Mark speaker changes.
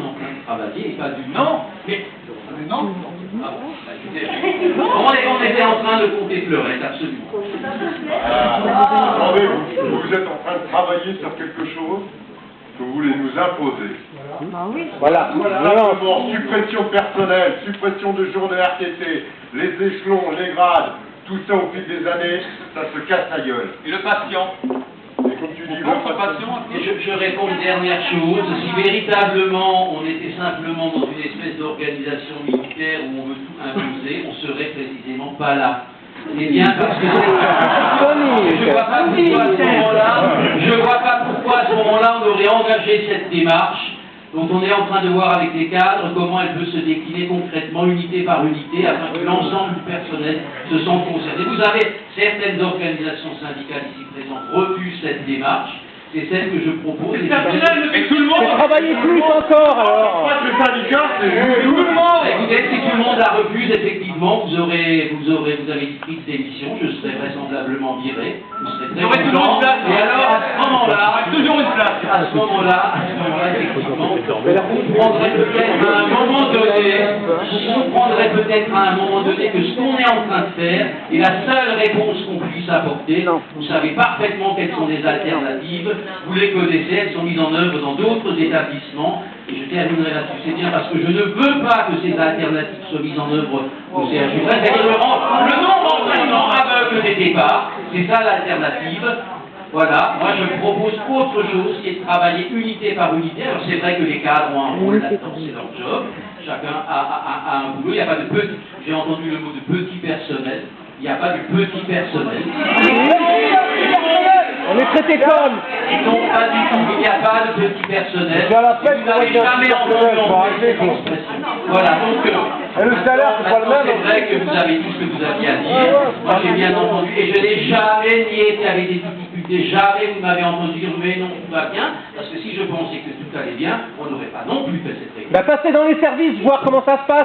Speaker 1: on est en train de travailler et pas du tout.
Speaker 2: Non.
Speaker 1: Mais non. Ah bon, bah, écoutez, on était en train de compter fleurette, absolument.
Speaker 3: Attendez, vous êtes en train de travailler sur quelque chose que vous voulez nous imposer.
Speaker 4: Voilà.
Speaker 3: Simplement, suppression personnelle, suppression de jours de RTT, les échelons, les grades, tout ça au fil des années, ça se casse la gueule.
Speaker 2: Et le patient?
Speaker 3: Et comme tu dis,
Speaker 2: Contre patient?
Speaker 1: Et je réponds une dernière chose, si véritablement on était simplement dans une espèce d'organisation militaire où on veut tout imposer, on serait précisément pas là. C'est bien parce que je vois pas pourquoi à ce moment-là on aurait engagé cette démarche. Donc on est en train de voir avec les cadres comment elle peut se décliner concrètement, unité par unité, afin que l'ensemble du personnel se sente concerné. Vous avez certaines organisations syndicales ici présentes refusent cette démarche. C'est celle que je propose.
Speaker 2: Et tout le monde
Speaker 4: Travaillez plus encore alors.
Speaker 3: le syndicat, c'est
Speaker 2: tout le monde.
Speaker 1: Écoutez, si tout le monde la refuse, effectivement, vous avez dit prise d'émission, je serai vraisemblablement viré, vous serez très content. Et alors, à ce moment-là,
Speaker 2: toujours une place.
Speaker 1: à ce moment-là, effectivement, vous prendrez peut-être à un moment donné, que ce qu'on est en train de faire est la seule réponse qu'on puisse apporter. Vous savez parfaitement quelles sont les alternatives, vous les connaissez, elles sont mises en œuvre dans d'autres établissements. Et je terminerai là-dessus, c'est bien parce que je ne veux pas que ces alternatives soient mises en œuvre au CHU. C'est-à-dire le non-renseignement aveugle des départs, c'est ça l'alternative. Voilà, moi je propose autre chose qui est de travailler unité par unité. Alors c'est vrai que les cadres ont un rôle là-dedans, c'est leur job. Chacun a un boulot, il n'y a pas de petit, j'ai entendu le mot de petit personnel, il n'y a pas de petit personnel.
Speaker 4: On est traité comme.
Speaker 1: Non, pas du tout, il n'y a pas de petit personnel.
Speaker 4: J'ai la peine
Speaker 1: Vous n'avez jamais entendu
Speaker 4: arrêter,
Speaker 1: cette expression. Voilà, donc...
Speaker 4: Et le salaire, c'est pas le même.
Speaker 1: C'est vrai que vous avez dit ce que vous aviez à dire. Moi, j'ai bien entendu, et je n'ai jamais nié qu'il y avait des difficultés. Jamais vous m'avez entendu dire, mais non, tout va bien. Parce que si je pensais que tout allait bien, on n'aurait pas non plus fait cette réponse.
Speaker 4: Bah, passez dans les services, voir comment ça se passe.